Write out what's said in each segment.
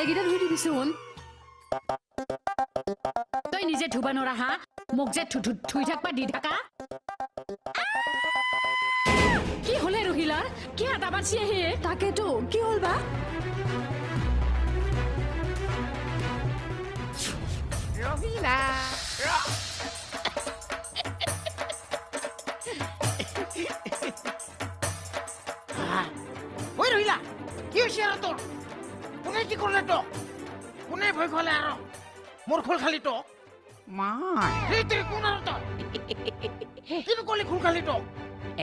এইকেইটা ধুই দিবিচোন তই নিজে ধুবা নৰা হা মোক যে ধুই থাকবা দি থাকা কি হলে ৰহিলাৰ কি আটা বাচি আহে তাকেতো কি হ'ল বা ৰহিলা ঐ ৰহিলা কি হৈছে আৰু তোৰ কোনে কি কৰিলে তোক কোনে ভয় খুৱালে আৰু মোৰ খোল খালি তোক মই সেই তই কোন আৰু তই কিনো কৰিলি খোল খালি তোক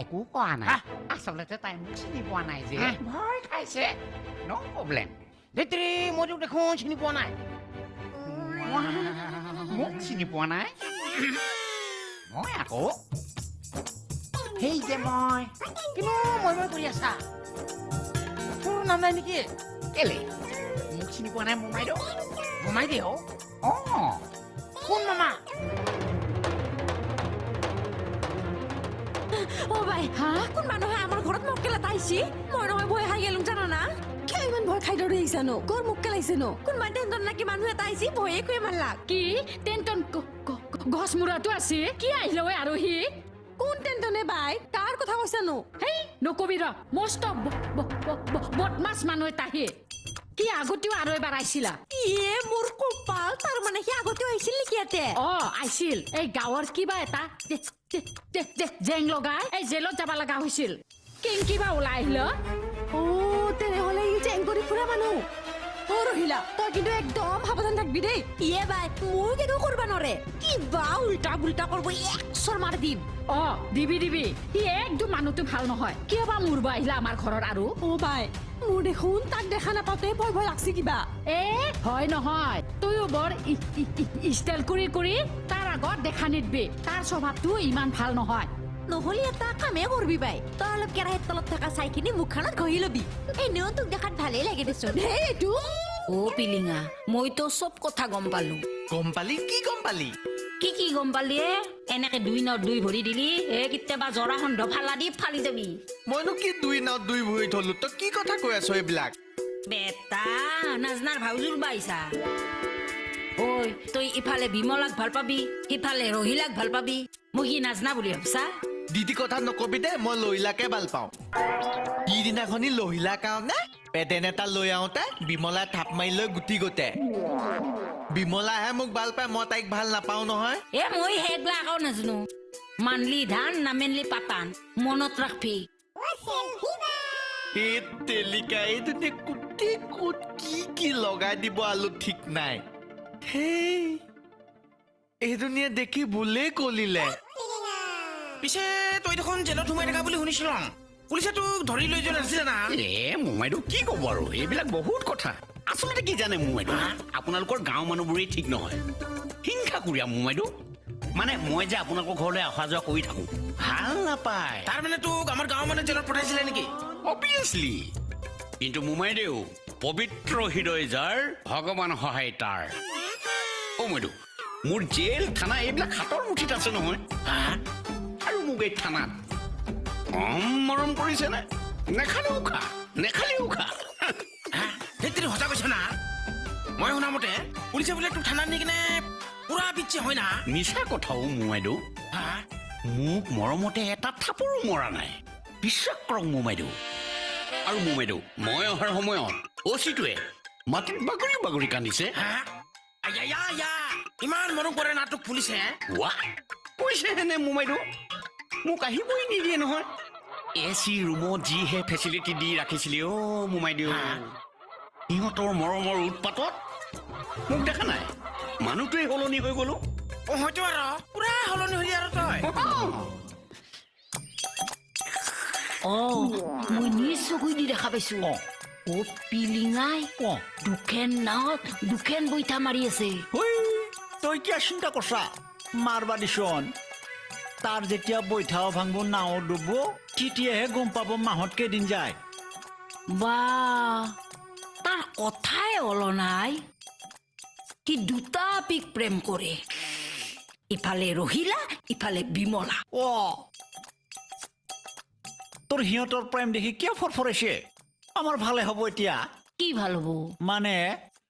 একো কোৱা নাই আচলতে তাই মোক চিনি পোৱা নাই যে ভয় খাইছে ন' প্ৰব্লেম ধেত্ৰী মইতো দেখোন চিনি পোৱা নাই মোক চিনি পোৱা নাই মই আকৌ সেই যে মই কিন্তু মই কৰি আছা তোৰ নাম নাই নেকি কেলে মোক চিনি পোৱা নাই মোমাইদেউ মোমাই দেউ অঁ কোন মামা অ বাই হা কোন মানুহে আমাৰ ঘৰত মক্কেল এটা আহিছি মই নহয় ভয় খাই গেলো জানা না কিয় ইমান ভয় খাই দৌৰি আহিছা নো কৰ মক্কেল আহিছে নো কোনোবা টেনটন নাকি মানুহ এটা আহিছি ভয়ে কৈ মাৰলাক কি টেনটন গছ মূৰাটো আছে কি আহিলে ঐ আৰহী কোন টেনটনে বাই কাৰ কথা কৈছা নো হেই নকবি ৰ মস্ত বদমাছ মানুহ এটা আহে কি আগতেও আৰু এবাৰ আহিছিলা ইয়ে মোৰ কপাল তাৰ মানে সি আগতেও আহিছিল নেকি ইয়াতে আহিছিল এই গাঁৱৰ কিবা এটা জেং লগাই এই জেলত যাব লগা হৈছিল কেং কিবা ওলাই আহিল অ তেনেহলে ই জেং কৰি ফুৰা মানুহ অ ৰহিলা তই কিন্তু একদম সাৱধান থাকবি দেই ইয়ে বাই মোক একো কৰবা নৰে কিবা উল্টা পুল্টা কৰব একচৰ মাৰ দিম দিবি সি একদম মানুহটো ভাল নহয় কিয় বা মূৰবা আহিলা আমাৰ ঘৰত আৰু অ বাই মোৰ দেখোন তাক দেখা নাপাওঁতে ভয় ভয় লাগছে কিবা হয় নহয় তইও বৰ ষ্টাইল কৰি তাৰ আগত দেখা নিদবি তাৰ স্বভাৱটো ইমান ভাল নহয় নহলে এটা কামে কৰবি বাই তই অলপ কেৰাহীৰ তলত থকা চাইখিনি মুখখনত ঘঁহি লবি এনেও তোক দেখাত ভালেই লাগে দেচোন এইটো অ পিলিঙা মইতো চব কথা গম পালো গম পালি কি গম পালি কি গম পালি এনেকে দুই নাও দুই ভৰি দিলি কেতিয়াবা জৰা সন্ধ ফালা দি ফালি যাবি মইনো কি দুই নাও দুই ভৰি থলো তই কি কথা কৈ আছ এইবিলাক বেটা নাজনাৰ ভাউজুৰ বাইছা ঐ তই ইফালে বিমলাক ভাল পাবি সিফালে ৰহিলাক ভাল পাবি মই কি নাজনা বুলি ভাবছা দিদি কথা নকবি দে মই লহিলাকে ভাল পাওঁ সিদিনাখনি লহিলাৰ কাৰণে পেডেন এটা লৈ আহোঁতে বিমলাই থাপ মাৰি লৈ গুটি গোটে বিমলাহে মোক ভাল পায় মই তাইক ভাল নাপাওঁ নহয় মই সেইগলা আকৌ নাজানো মানলি ধান নামেনলি পাতান মনত ৰাখবি এই তেলিকা এইজনী কুটি কুট কি লগাই দিব আলু ঠিক নাই হেই এইজনীয়ে দেখি ভুলে কলিলে পিছে তই দেখোন জেলত সোমাই থকা বুলি শুনিছিলো পুলিচে তোক ধৰি লৈ যোৱা নাছিলে না মোমাইদেউ কি ক'ব আৰু এইবিলাক বহুত কথা আচলতে কি জানে মোমাইদেউ আপোনালোকৰ গাঁৱৰ মানুহবোৰেই ঠিক নহয় হিংসা কৰিয়া মোমাইদেউ মানে মই যে আপোনালোকৰ ঘৰলৈ অহা যোৱা কৰি থাকো ভাল নাপায় তাৰ মানে তোক আমাৰ গাঁৱৰ মানুহে জেলত পঠাইছিলে নেকি অবভিয়াছলি কিন্তু মোমাইদেউ পবিত্ৰ হৃদয় যাৰ ভগৱান সহায় তাৰ মোমাইদেউ মোৰ জেল থানা এইবিলাক হাতৰ মুঠিত আছে নহয় আৰু মোক এই থানাত কম মৰম কৰিছে নে নেখালেও খা সেইটোৱে সঁচা কৈছ না মই শুনা মতে পুলিচে বোলে তোক থানাত নি কিনে পুৰা পিচ্ছে হয় না মিছা কথাও মোমাইদেউ মোক মৰমতে এটা থাপৰো মৰা নাই বিশ্বাস কৰক মোমাইদেউ আৰু মোমাইদেউ মই অহাৰ সময়ত অচিটোৱে মাটিত বাগৰি কান্দিছে ইমান মৰম কৰে না তোক পুলিচে কৈছে হেনে মোমাইদেউ মোক আহিবই নিদিয়ে নহয় AC ৰুমত যিহে ফেচিলিটি দি ৰাখিছিলে মোমাইদেউ সিহঁতৰ মৰমৰ উৎপাতত মোক দেখা নাই মানুহটোৱে সলনি হৈ গলো হয়তো আৰু পুৰা সলনি হৈ আৰু তই মই নিজ চকুই দি দেখা পাইছো পিলিঙাই দুখেন নাৱত দুখেন বৈঠা মাৰি আছে তই কিয় চিন্তা কৰছা মাৰবা দিছোন তাৰ যেতিয়া বৈঠাও ভাঙব নাও ডুবব তেতিয়াহে গম পাব মাহত কেইদিন যায় বা তাৰ কথাই অলনাই কি দুটা পিক প্ৰেম কৰে ইফালে ৰহিলা ইফালে বিমলা তোৰ সিহঁতৰ প্ৰেম দেখি কিয় ফৰফৰাইছে আমাৰ ভালে হ'ব এতিয়া কি ভাল হ'ব মানে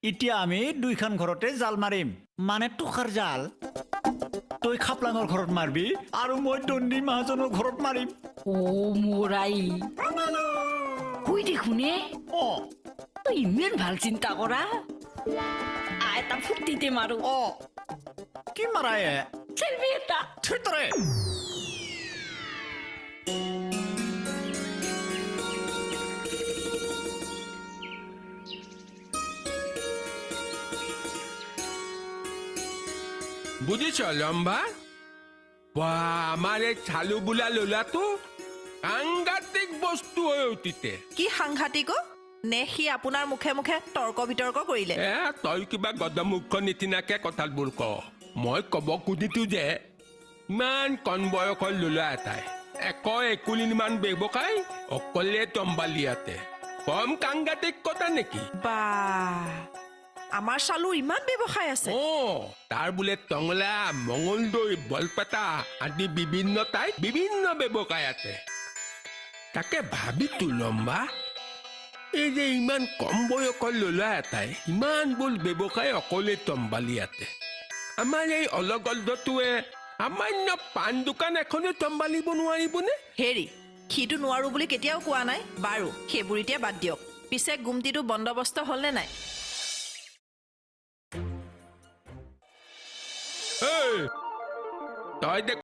এতিয়া আমি দুইখন ঘৰতে জাল মাৰিম মানে টকাৰ জাল তই খাপলাঙৰ ঘৰত মাৰবি আৰু মই দণ্ডী মহাজনৰ ঘৰত মাৰিম ও মোৰ আই কই দেখোনে অ তই ইমান ভাল চিন্তা কৰা এটা ফুৰ্তিতে মাৰো অ কি মাৰাই চেলফি এটা থৈতৰে বুঝিছ লম্বা বা আমার এই চালু বোলা লোলাটো সাংঘাতিক বস্তু হৈ উঠিতে কি সাংঘাতিক নে সি আপোনাৰ মুখে মুখে তৰ্ক বিতৰ্ক কৰিলে তই কিবা গদমুখ নিচিনাকে কথাবোৰ ক মই কব খুজিছো যে ইমান কণ বয়সৰ লোলা এটাই 1 ব্যৱসায় অকলে তম্বালিয়াতে কম সাংঘাতিক কথা নেকি বা আমাৰ চালুৰ ইমান ব্যৱসায় আছে তাৰ বোলে টংলা মঙলদৈ বলপেটা আদি বিভিন্ন ঠাইত বিভিন্ন ব্যৱসায় আছে তাকে ভাবিতো লম্বা এই যে ইমান কম বয়সৰ ল'ৰা এটাই ইমান বোল ব্যৱসায় অকলে তম্বালিয়াতে আমাৰ এই অলগল্ডটোৱে সামান্য পাণ দোকান এখনে তম্বালিব নোৱাৰিবনে হেৰি সিটো নোৱাৰো বুলি কেতিয়াও কোৱা নাই বাৰু সেইবোৰ এতিয়া বাদ দিয়ক পিছে গুমটিটো বন্দবস্ত হ'লনে নাই তই